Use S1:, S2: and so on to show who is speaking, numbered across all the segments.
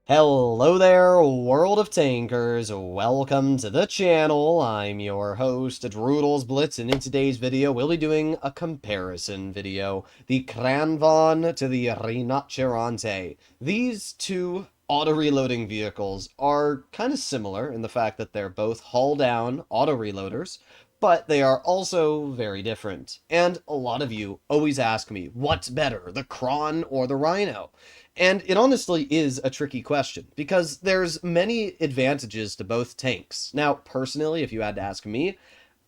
S1: Hello there, world of tankers. Welcome to the channel. I'm your host, Droodles Blitz, and in today's video, we'll be doing a comparison video. The Kranvagn to the Rinoceronte. These two auto-reloading vehicles are kind of similar in the fact that they're both hull-down auto-reloaders, but they are also very different. And a lot of you always ask me, what's better, the Kron or the Rhino? And it honestly is a tricky question, because there's many advantages to both tanks. Now, personally, if you had to ask me,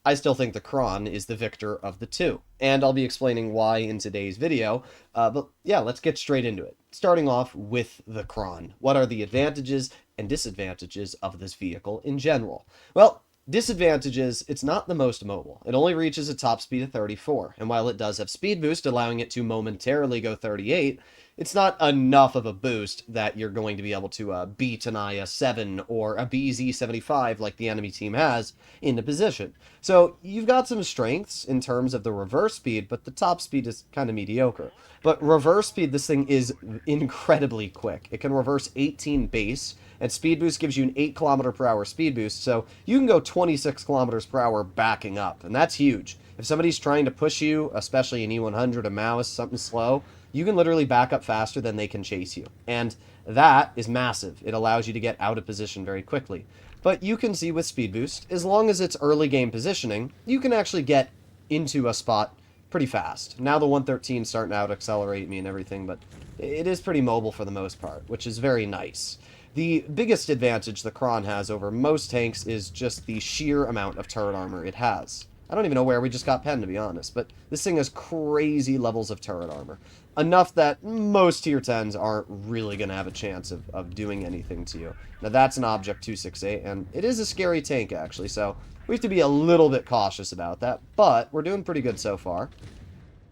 S1: I still think the Kron is the victor of the two, and I'll be explaining why in today's video, but yeah, let's get straight into it. Starting off with the Kron. What are the advantages and disadvantages of this vehicle in general? Well, disadvantages, it's not the most mobile. It only reaches a top speed of 34, and while it does have speed boost, allowing it to momentarily go 38, it's not enough of a boost that you're going to be able to beat an IS-7 or a BZ-75 like the enemy team has into position. So you've got some strengths in terms of the reverse speed, but the top speed is kind of mediocre. But reverse speed, this thing is incredibly quick. It can reverse 18 base, and speed boost gives you an 8 km/h speed boost, so you can go 26 km/h backing up, and that's huge. If somebody's trying to push you, especially an E100, a mouse, something slow, you can literally back up faster than they can chase you. And that is massive. It allows you to get out of position very quickly. But you can see with speed boost, as long as it's early game positioning, you can actually get into a spot pretty fast. Now the 113 is starting to out accelerate me and everything, but it is pretty mobile for the most part, which is very nice. The biggest advantage the Kron has over most tanks is just the sheer amount of turret armor it has. I don't even know where we just got penned, to be honest, but this thing has crazy levels of turret armor. Enough that most tier 10s aren't really going to have a chance of doing anything to you. Now that's an Object 268, and it is a scary tank, actually, so we have to be a little bit cautious about that, but we're doing pretty good so far.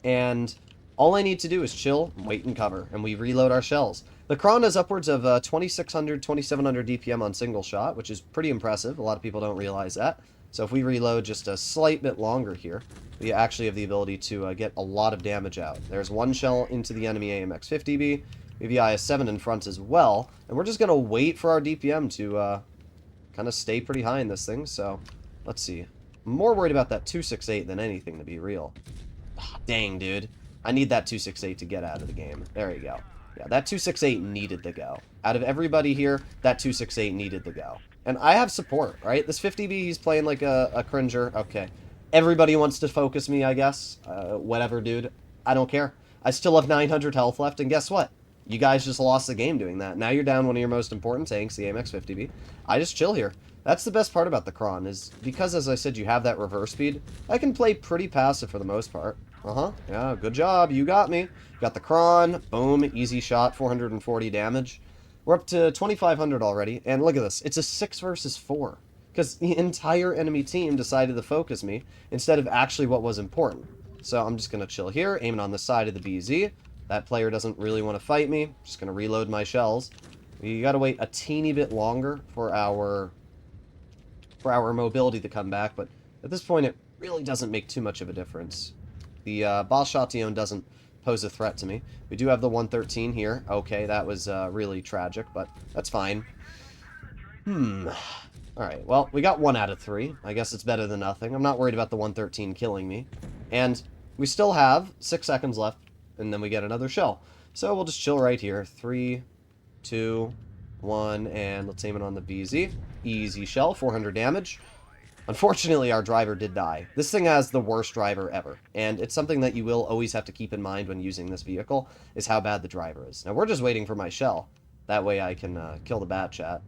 S1: And all I need to do is chill, wait, and cover, and we reload our shells. The Kron has upwards of 2600, 2700 DPM on single shot, which is pretty impressive. A lot of people don't realize that. So if we reload just a slight bit longer here, we actually have the ability to get a lot of damage out. There's one shell into the enemy AMX-50B. We have the IS-7 in front as well, and we're just going to wait for our DPM to kind of stay pretty high in this thing. So let's see. I'm more worried about that 268 than anything, to be real. Ah, dang, dude. I need that 268 to get out of the game. There you go. Yeah, that 268 needed to go. Out of everybody here, that 268 needed to go. And I have support, right? This 50B, he's playing like a cringer. Okay. Everybody wants to focus me, I guess. Whatever, dude. I don't care. I still have 900 health left, and guess what? You guys just lost the game doing that. Now you're down one of your most important tanks, the AMX-50B. I just chill here. That's the best part about the Kron, is because, as I said, you have that reverse speed, I can play pretty passive for the most part. Yeah, good job. You got me. Got the Kron. Boom. Easy shot. 440 damage. We're up to 2,500 already. And look at this. It's a 6 versus 4. Because the entire enemy team decided to focus me instead of actually what was important. So I'm just going to chill here, aiming on the side of the BZ. That player doesn't really want to fight me. Just going to reload my shells. We got to wait a teeny bit longer for our mobility to come back. But at this point, it really doesn't make too much of a difference. The Bashation doesn't pose a threat to me. We do have the 113 here. Okay, that was really tragic, but that's fine. Alright, well, we got 1 out of 3. I guess it's better than nothing. I'm not worried about the 113 killing me. And we still have 6 seconds left, and then we get another shell. So we'll just chill right here. 3, 2, 1, and let's aim it on the BZ. Easy shell, 400 damage. Unfortunately, our driver did die. This thing has the worst driver ever, and it's something that you will always have to keep in mind when using this vehicle, is how bad the driver is. Now, we're just waiting for my shell. That way I can kill the bat chat.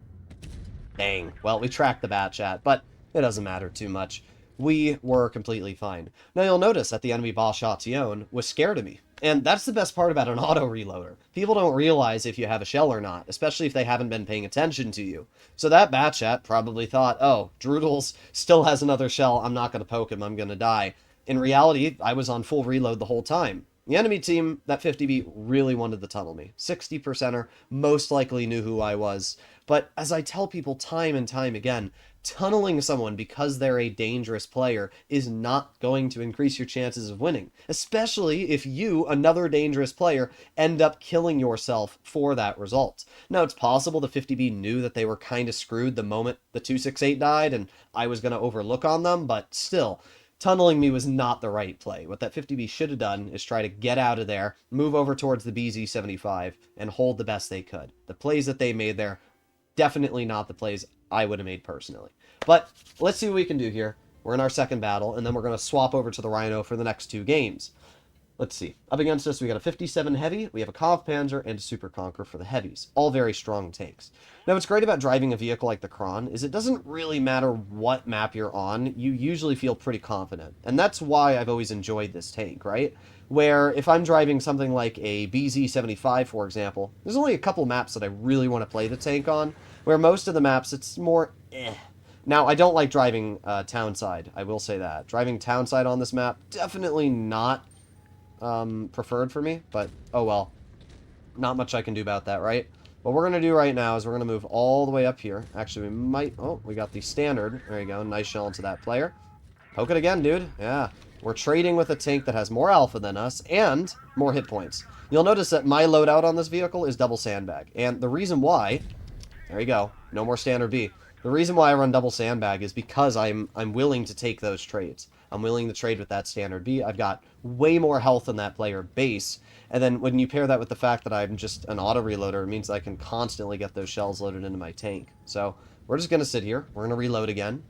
S1: Dang. Well, we tracked the bat chat, but it doesn't matter too much. We were completely fine. Now, you'll notice that the enemy Bashation was scared of me. And that's the best part about an auto-reloader. People don't realize if you have a shell or not, especially if they haven't been paying attention to you. So that bat chat probably thought, oh, Droodles still has another shell, I'm not going to poke him, I'm going to die. In reality, I was on full reload the whole time. The enemy team, that 50B, really wanted to tunnel me. 60%er most likely knew who I was. But as I tell people time and time again, tunneling someone because they're a dangerous player is not going to increase your chances of winning, especially if you, another dangerous player, end up killing yourself for that result. Now, it's possible the 50B knew that they were kind of screwed the moment the 268 died and I was going to overlook on them, but still, tunneling me was not the right play. What that 50B should have done is try to get out of there, move over towards the BZ-75, and hold the best they could. The plays that they made there, definitely not the plays I would have made personally. But let's see what we can do here. We're in our second battle, and then we're going to swap over to the Rhino for the next 2 games. Let's see. Up against us, we got a 57 Heavy, we have a Kampfpanzer, and a Super Conqueror for the Heavies. All very strong tanks. Now, what's great about driving a vehicle like the Kron is it doesn't really matter what map you're on, you usually feel pretty confident. And that's why I've always enjoyed this tank, right? Where if I'm driving something like a BZ-75, for example, there's only a couple maps that I really want to play the tank on, where most of the maps, it's more eh. Now, I don't like driving townside, I will say that. Driving townside on this map, definitely not preferred for me, but oh well. Not much I can do about that, right? What we're going to do right now is we're going to move all the way up here. Actually, we might... Oh, we got the standard. There you go. Nice shell into that player. Poke it again, dude. Yeah. We're trading with a tank that has more alpha than us and more hit points. You'll notice that my loadout on this vehicle is double sandbag. And the reason why... There you go. No more standard B. The reason why I run double sandbag is because I'm willing to take those trades. I'm willing to trade with that standard B. I've got way more health than that player base. And then when you pair that with the fact that I'm just an auto reloader, it means I can constantly get those shells loaded into my tank. So we're just going to sit here. We're going to reload again.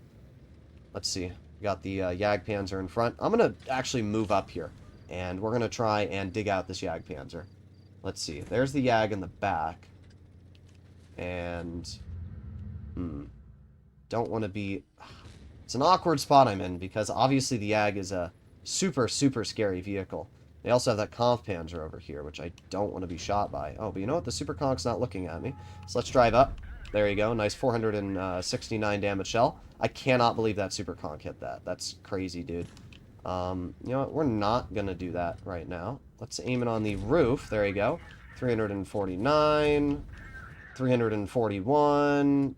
S1: Let's see. We got the Jagdpanzer in front. I'm going to actually move up here. And we're going to try and dig out this Jagdpanzer. Let's see. There's the Jag in the back. And... don't want to be... It's an awkward spot I'm in, because obviously the Jag is a super, super scary vehicle. They also have that Kampfpanzer over here, which I don't want to be shot by. Oh, but you know what? The Super Conk's not looking at me. So let's drive up. There you go. Nice 469 damage shell. I cannot believe that Super Conk hit that. That's crazy, dude. You know what? We're not going to do that right now. Let's aim it on the roof. There you go. 349. 341.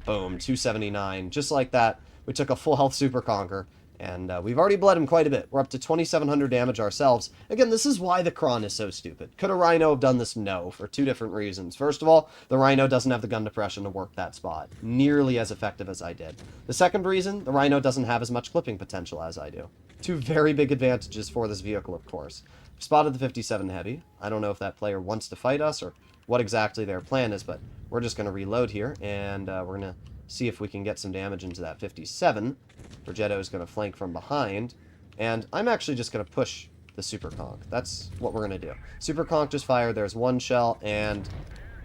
S1: Boom. 279. Just like that. We took a full health Super Conquer, and we've already bled him quite a bit. We're up to 2,700 damage ourselves. Again, this is why the Kron is so stupid. Could a Rhino have done this? No, for 2 different reasons. First of all, the Rhino doesn't have the gun depression to work that spot, nearly as effective as I did. The second reason, the Rhino doesn't have as much clipping potential as I do. 2 very big advantages for this vehicle, of course. We spotted the 57 Heavy. I don't know if that player wants to fight us or what exactly their plan is, but we're just going to reload here, and we're going to see if we can get some damage into that 57. Progetto is going to flank from behind, and I'm actually just going to push the Super Conk. That's what we're going to do. Super Conk just fired. There's 1 shell and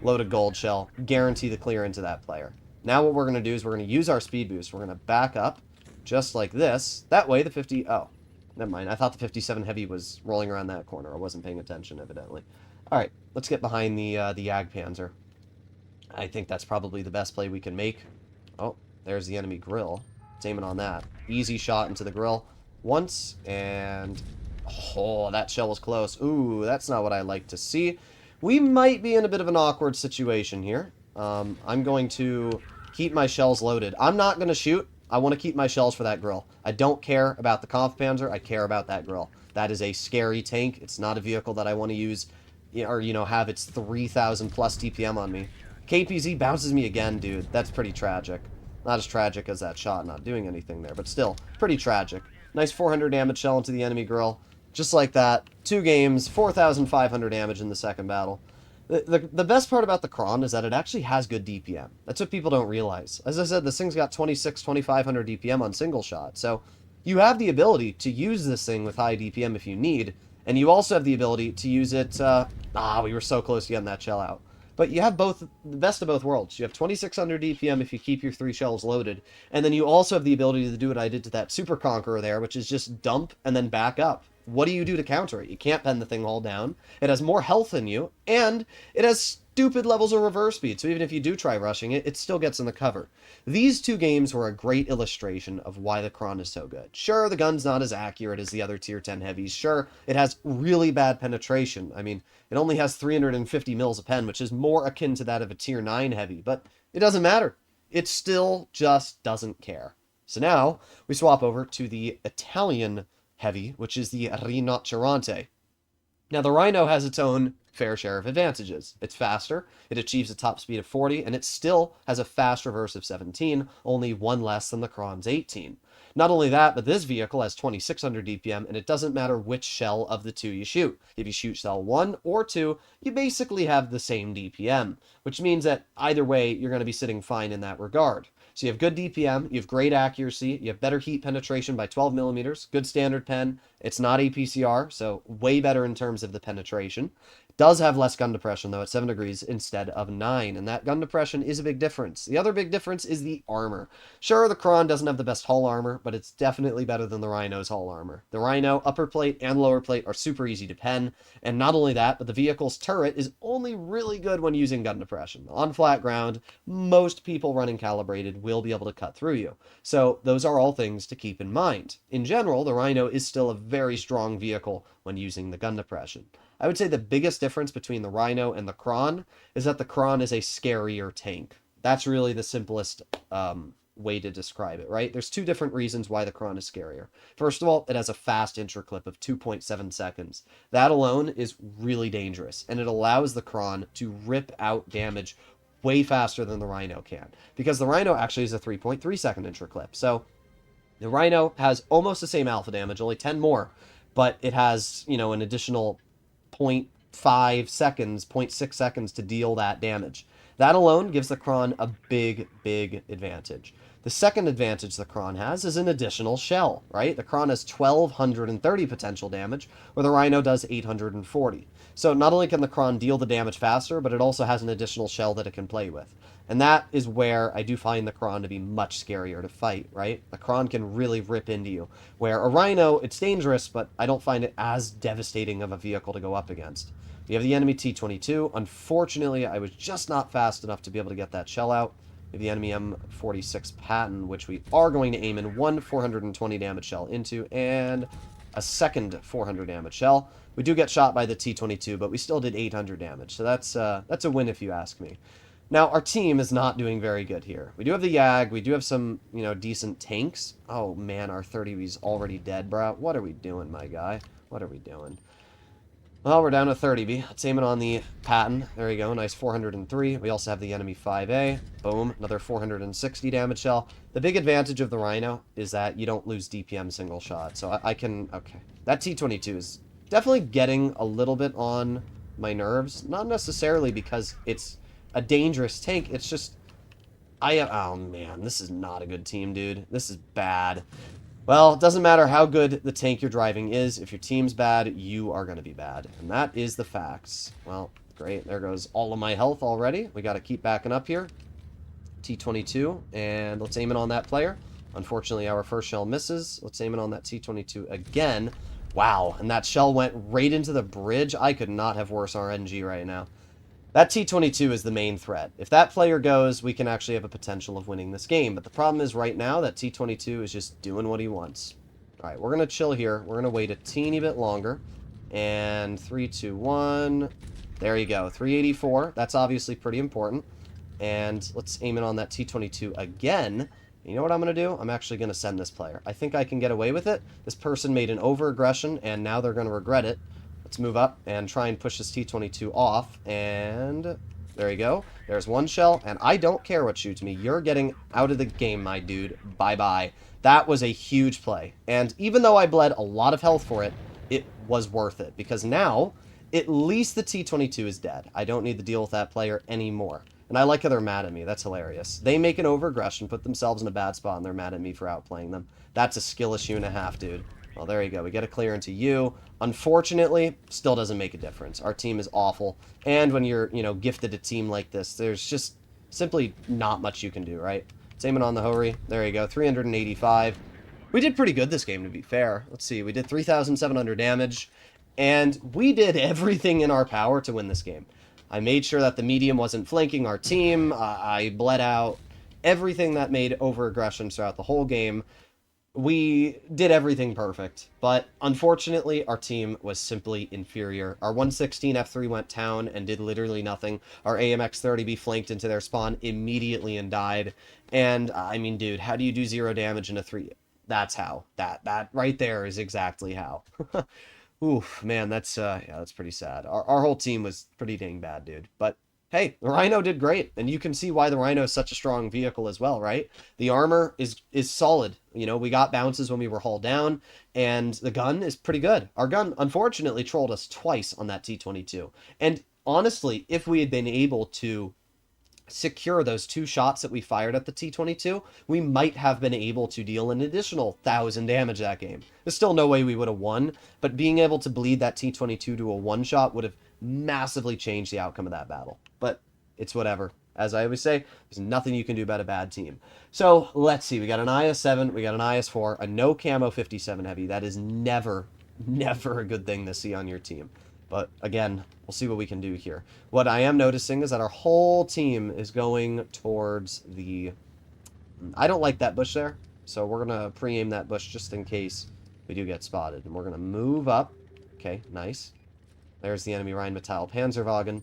S1: loaded gold shell. Guarantee the clear into that player. Now what we're going to do is we're going to use our speed boost. We're going to back up just like this. That way the 50... Oh, never mind. I thought the 57 Heavy was rolling around that corner. I wasn't paying attention, evidently. All right, let's get behind the Jagdpanzer. I think that's probably the best play we can make. Oh, there's the enemy grill. Let's aim it on that. Easy shot into the grill once, and... Oh, that shell was close. Ooh, that's not what I like to see. We might be in a bit of an awkward situation here. I'm going to keep my shells loaded. I'm not going to shoot. I want to keep my shells for that grill. I don't care about the Kampfpanzer. I care about that grill. That is a scary tank. It's not a vehicle that I want to use or, you know, have its 3,000 plus DPM on me. KPZ bounces me again, dude. That's pretty tragic. Not as tragic as that shot not doing anything there, but still, pretty tragic. Nice 400 damage shell into the enemy grill. Just like that. 2 games, 4,500 damage in the second battle. The best part about the Kron is that it actually has good DPM. That's what people don't realize. As I said, this thing's got 2,500 DPM on single shot, so you have the ability to use this thing with high DPM if you need, and you also have the ability to use it... we were so close to getting that shell out. But you have both, the best of both worlds. You have 2,600 DPM if you keep your 3 shells loaded, and then you also have the ability to do what I did to that Super Conqueror there, which is just dump and then back up. What do you do to counter it? You can't pen the thing all down. It has more health than you, and it has stupid levels of reverse speed, so even if you do try rushing it, it still gets in the cover. These 2 games were a great illustration of why the Kron is so good. Sure, the gun's not as accurate as the other tier 10 heavies. Sure, it has really bad penetration. I mean, it only has 350 mils of pen, which is more akin to that of a tier 9 heavy, but it doesn't matter. it still just doesn't care. So now we swap over to the Italian heavy, which is the Rinoceronte. Now, the Rhino has its own fair share of advantages. It's faster, it achieves a top speed of 40, and it still has a fast reverse of 17, only one less than the Kron's 18. Not only that, but this vehicle has 2600 DPM, and it doesn't matter which shell of the two you shoot. If you shoot shell 1 or 2, you basically have the same DPM, which means that either way, you're going to be sitting fine in that regard. So you have good DPM, you have great accuracy, you have better heat penetration by 12 millimeters, good standard pen. It's not APCR, so way better in terms of the penetration. It does have less gun depression, though, at 7 degrees instead of 9, and that gun depression is a big difference. The other big difference is the armor. Sure, the Kron doesn't have the best hull armor, but it's definitely better than the Rhino's hull armor. The Rhino upper plate and lower plate are super easy to pen, and not only that, but the vehicle's turret is only really good when using gun depression. On flat ground, most people running calibrated will be able to cut through you. So those are all things to keep in mind. In general, the Rhino is still a very strong vehicle when using the gun depression. I would say the biggest difference between the Rhino and the Kron is that the Kron is a scarier tank. That's really the simplest way to describe it, right? There's two different reasons why the Kron is scarier. First of all, it has a fast interclip of 2.7 seconds. That alone is really dangerous, and it allows the Kron to rip out damage way faster than the Rhino can, because the Rhino actually is a 3.3 second interclip. So the Rhino has almost the same alpha damage, only 10 more, but it has, an additional 0.5 seconds, 0.6 seconds to deal that damage. That alone gives the Kron a big, big advantage. The second advantage the Kron has is an additional shell, right? The Kron has 1230 potential damage, where the Rhino does 840. So not only can the Kron deal the damage faster, but it also has an additional shell that it can play with. And that is where I do find the Kron to be much scarier to fight, right? The Kron can really rip into you. Where a Rhino, it's dangerous, but I don't find it as devastating of a vehicle to go up against. We have the enemy T-22. Unfortunately, I was just not fast enough to be able to get that shell out. We have the enemy M46 Patton, which we are going to aim in one 420 damage shell into, and a second 400 damage shell. We do get shot by the T-22, but we still did 800 damage, so that's a win if you ask me. Now, our team is not doing very good here. We do have the YAG, we do have some, decent tanks. Oh, man, our 30B's already dead, bro. What are we doing, my guy? What are we doing? Well, we're down to 30B. Let's aim it on the Patton. There you go, nice 403. We also have the enemy 5A. Boom, another 460 damage shell. The big advantage of the Rhino is that you don't lose DPM single shot. So I can, okay. That T-22 is definitely getting a little bit on my nerves. Not necessarily because it's a dangerous tank. It's just, oh man, this is not a good team, dude. This is bad. Well, it doesn't matter how good the tank you're driving is. If your team's bad, you are going to be bad. And that is the facts. Well, great. There goes all of my health already. We got to keep backing up here. T-22, and let's aim it on that player. Unfortunately, our first shell misses. Let's aim it on that T-22 again. Wow, and that shell went right into the bridge. I could not have worse RNG right now. That T-22 is the main threat. If that player goes, we can actually have a potential of winning this game. But the problem is right now that T-22 is just doing what he wants. All right, we're going to chill here. We're going to wait a teeny bit longer. And 3, 2, 1. There you go. 384. That's obviously pretty important. And let's aim it on that T-22 again. You know what I'm going to do? I'm actually going to send this player. I think I can get away with it. This person made an over-aggression, and now they're going to regret it. Let's move up and try and push this T-22 off, and there you go. There's one shell, and I don't care what shoots me. You're getting out of the game, my dude. Bye-bye. That was a huge play, and even though I bled a lot of health for it, it was worth it, because now, at least the T-22 is dead. I don't need to deal with that player anymore. And I like how they're mad at me. That's hilarious. They make an over-aggression, put themselves in a bad spot, and they're mad at me for outplaying them. That's a skill issue and a half, dude. Well, there you go. We get a clear into you. Unfortunately, still doesn't make a difference. Our team is awful. And when you're, gifted a team like this, there's just simply not much you can do, right? Let's aim it on the Hori. There you go. 385. We did pretty good this game, to be fair. Let's see. We did 3,700 damage. And we did everything in our power to win this game. I made sure that the medium wasn't flanking our team. I bled out everything that made over-aggression throughout the whole game. we did everything perfect, but unfortunately, our team was simply inferior. Our 116 F3 went down and did literally nothing. Our AMX 30B flanked into their spawn immediately and died. And I mean, dude, how do you do 0 damage in a 3? That's how. That right there is exactly how. Oof, man, that's yeah, that's pretty sad. Our whole team was pretty dang bad, dude. But hey, the Rhino did great, and you can see why the Rhino is such a strong vehicle as well, right? The armor is solid. You know, we got bounces when we were hauled down, and the gun is pretty good. Our gun unfortunately trolled us twice on that T-22. And honestly, if we had been able to secure those 2 shots that we fired at the T-22, we might have been able to deal an additional 1,000 damage that game. There's still no way we would have won, but being able to bleed that T-22 to a 1-shot would have massively changed the outcome of that battle. But it's whatever. As I always say, there's nothing you can do about a bad team. So let's see. We got an IS-7, we got an IS-4, a no camo 57 heavy. That is never, never a good thing to see on your team. But again, we'll see what we can do here. What I am noticing is that our whole team is going towards the... I don't like that bush there, so we're going to pre-aim that bush just in case we do get spotted. And we're going to move up. Okay, nice. There's the enemy Rheinmetall Panzerwagen.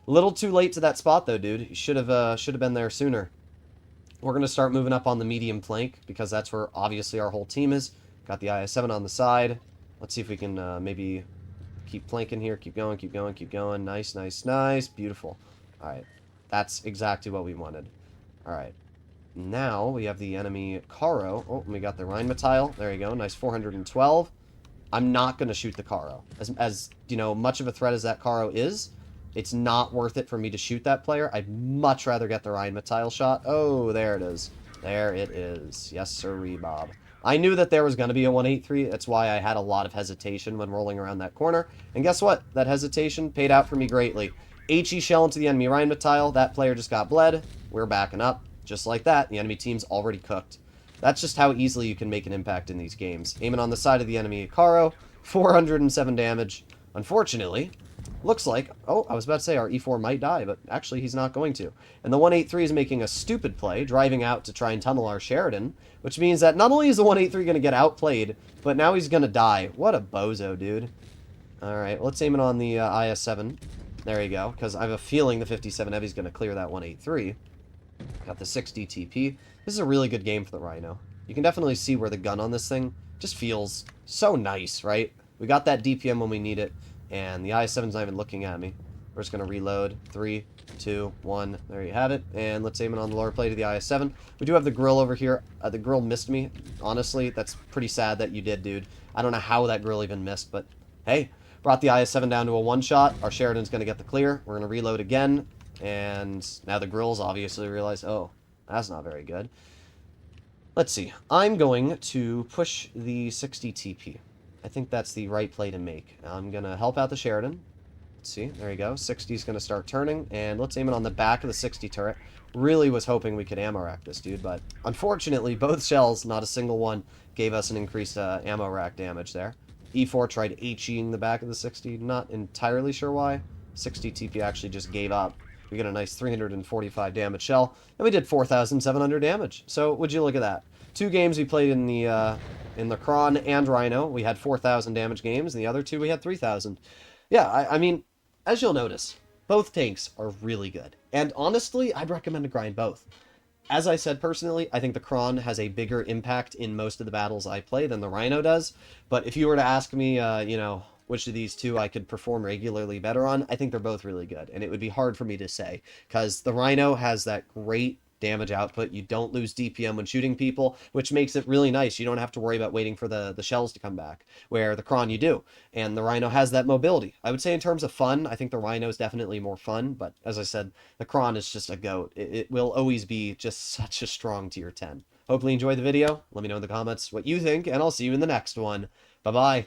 S1: A little too late to that spot, though, dude. You should have been there sooner. We're going to start moving up on the medium flank, because that's where, obviously, our whole team is. Got the IS-7 on the side. Let's see if we can maybe... keep flanking here. Keep going, keep going, keep going. Nice, nice, nice. Beautiful. Alright. That's exactly what we wanted. Alright. Now, we have the enemy Caro. Oh, we got the Rheinmetall. There you go. Nice 412. I'm not going to shoot the Caro. As, you know, much of a threat as that Caro is, it's not worth it for me to shoot that player. I'd much rather get the Rheinmetall shot. Oh, there it is. There it is. Yes, sirree, Bob. I knew that there was going to be a 183. That's why I had a lot of hesitation when rolling around that corner. And guess what? That hesitation paid out for me greatly. HE shell into the enemy Rheinmetall. That player just got bled. We're backing up. Just like that. The enemy team's already cooked. That's just how easily you can make an impact in these games. Aiming on the side of the enemy Caro. 407 damage. Unfortunately, looks like... Oh, I was about to say our E4 might die, but actually he's not going to. And the 183 is making a stupid play, driving out to try and tunnel our Sheridan, which means that not only is the 183 going to get outplayed, but now he's going to die. What a bozo, dude. Alright, let's aim it on the IS-7. There you go, because I have a feeling the 57 Heavy is going to clear that 183. Got the 60 TP. This is a really good game for the Rhino. You can definitely see where the gun on this thing just feels so nice, right? We got that DPM when we need it, and the IS-7's not even looking at me. We're just going to reload. 3, 2, 1. There you have it. And let's aim it on the lower plate of the IS-7. We do have the grill over here. The grill missed me. Honestly, that's pretty sad that you did, dude. I don't know how that grill even missed, but hey, brought the IS-7 down to a 1-shot. Our Sheridan's going to get the clear. We're going to reload again. And now the grill's obviously realized, oh, that's not very good. Let's see. I'm going to push the 60 TP. I think that's the right play to make. I'm going to help out the Sheridan. Let's see. There you go. 60 is going to start turning. And let's aim it on the back of the 60 turret. Really was hoping we could ammo rack this dude, but unfortunately, both shells, not a single one, gave us an increased ammo rack damage there. E4 tried HEing the back of the 60. Not entirely sure why. 60 TP actually just gave up. We get a nice 345 damage shell, and we did 4,700 damage. So, would you look at that? 2 games we played in the Kron and Rhino, we had 4,000 damage games, and the other 2 we had 3,000. Yeah, I mean, as you'll notice, both tanks are really good. And honestly, I'd recommend to grind both. As I said personally, I think the Kron has a bigger impact in most of the battles I play than the Rhino does. But if you were to ask me, you know, which of these 2 I could perform regularly better on, I think they're both really good. And it would be hard for me to say, because the Rhino has that great damage output. You don't lose DPM when shooting people, which makes it really nice. You don't have to worry about waiting for the shells to come back, where the Kron you do. And the Rhino has that mobility. I would say in terms of fun, I think the Rhino is definitely more fun, but as I said, the Kron is just a goat. It will always be just such a strong tier 10. Hopefully you enjoyed the video. Let me know in the comments what you think, and I'll see you in the next one. Bye-bye.